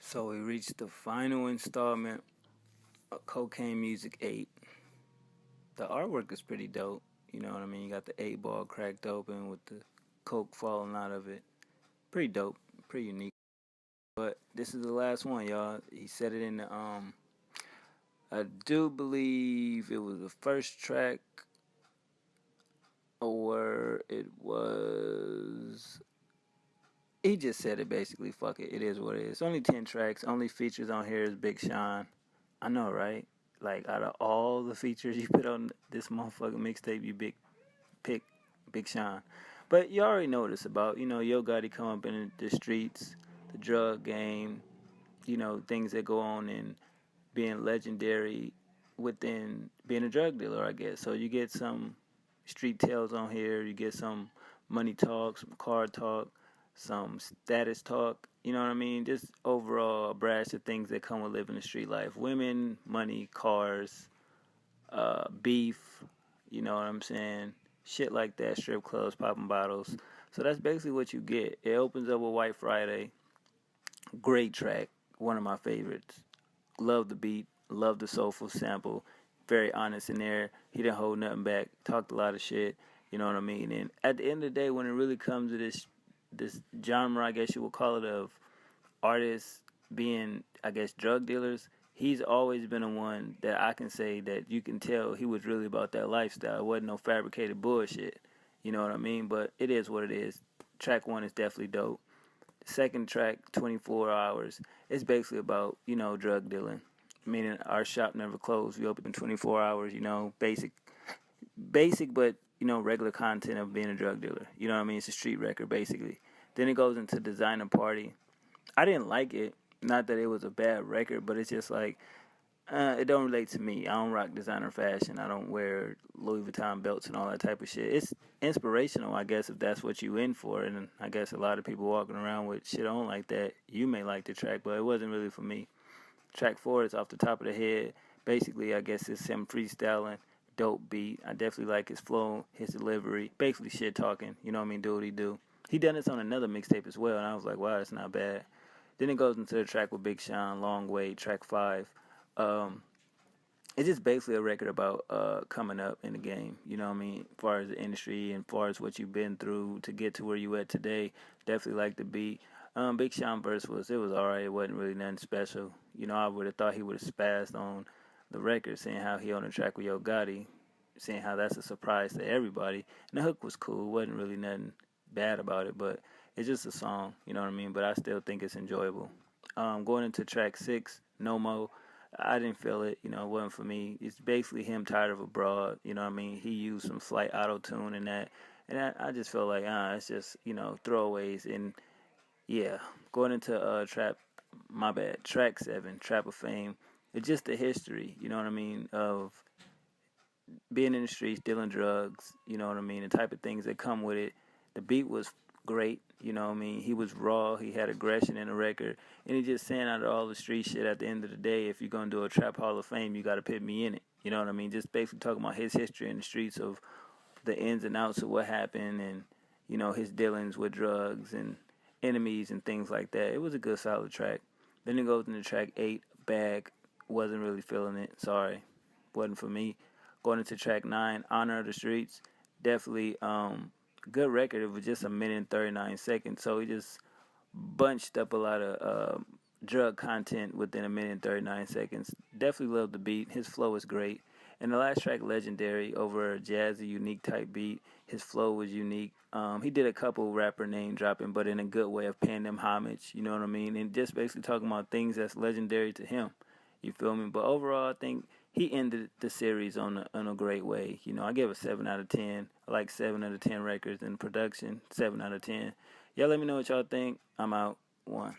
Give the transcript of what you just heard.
So we reached the final installment of Cocaine Music 8. The artwork is pretty dope. You know what I mean? You got the 8-ball cracked open with the coke falling out of it. Pretty dope. Pretty unique. But this is the last one, y'all. He said it in the I do believe it was the first track, or it was, he just said it basically. Fuck it. It is what it is. Only 10 tracks. Only features on here is Big Sean. I know, right? Like, out of all the features you put on this motherfucking mixtape, you pick Big Sean. But you already know what it's about. You know, Yo Gotti come up in the streets, the drug game, you know, things that go on in being legendary within being a drug dealer, I guess. So you get some street tales on here. You get some money talk, some car talk, some status talk. You know what I mean? Just overall a brass of things that come with living the street life. Women, money, cars, beef, you know what I'm saying? Shit like that, strip clubs, popping bottles. So that's basically what you get. It opens up with White Friday. Great track. One of my favorites. Love the beat. Love the soulful sample. Very honest in there. He didn't hold nothing back. Talked a lot of shit. You know what I mean? And at the end of the day, when it really comes to this genre, I guess you would call it, of artists being, I guess, drug dealers, he's always been the one that I can say that you can tell he was really about that lifestyle. It wasn't no fabricated bullshit. You know what I mean? But it is what it is. Track 1 is definitely dope. The second track, 24 Hours, it's basically about, you know, drug dealing. Meaning our shop never closed. We open 24 hours, you know, basic, but, you know, regular content of being a drug dealer. You know what I mean? It's a street record, basically. Then it goes into Designer Party. I didn't like it. Not that it was a bad record, but it's just like, it don't relate to me. I don't rock designer fashion. I don't wear Louis Vuitton belts and all that type of shit. It's inspirational, I guess, if that's what you in for. And I guess a lot of people walking around with shit on like that, you may like the track, but it wasn't really for me. Track 4 is Off the Top of the Head. Basically, I guess it's him freestyling. Dope beat. I definitely like his flow, his delivery. Basically shit talking. You know what I mean? Do what he do. He done this on another mixtape as well, and I was like, wow, that's not bad. Then it goes into the track with Big Sean, Long Way, track 5. It's just basically a record about coming up in the game. You know what I mean? As far as the industry and as far as what you've been through to get to where you at today. Definitely like the beat. Big Sean verse was alright. It wasn't really nothing special. You know, I would have thought he would have spazzed on the record, seeing how he on the track with Yo Gotti, seeing how that's a surprise to everybody. And the hook was cool. It wasn't really nothing bad about it, but it's just a song. You know what I mean? But I still think it's enjoyable. Going into track 6, No Mo. I didn't feel it, you know, it wasn't for me. It's basically him tired of a broad, you know what I mean? He used some slight auto-tune in that, and I just felt like, it's just, you know, throwaways. And yeah, going into track 7, Trap of Fame. It's just the history, you know what I mean, of being in the streets, dealing drugs, you know what I mean, the type of things that come with it. The beat was great, you know what I mean, he was raw, he had aggression in the record, and he just saying out of all the street shit, at the end of the day, if you're going to do a Trap Hall of Fame, you got to put me in it, you know what I mean, just basically talking about his history in the streets, of the ins and outs of what happened, and, you know, his dealings with drugs and enemies and things like that. It was a good, solid track. Then it goes into track 8, Bag. Wasn't really feeling it, sorry, wasn't for me. Going into track 9, Honor of the Streets. Definitely good record. It was just 1 minute and 39 seconds. So he just bunched up a lot of drug content within 1 minute and 39 seconds. Definitely love the beat. His flow is great. And the last track, Legendary, over a jazzy, unique type beat. His flow was unique. He did a couple rapper name dropping, but in a good way of paying them homage. You know what I mean? And just basically talking about things that's legendary to him. You feel me? But overall, I think he ended the series on a great way. You know, I gave a 7 out of 10. I like 7 out of 10 records in production. 7 out of 10. Y'all let me know what y'all think. I'm out. 1.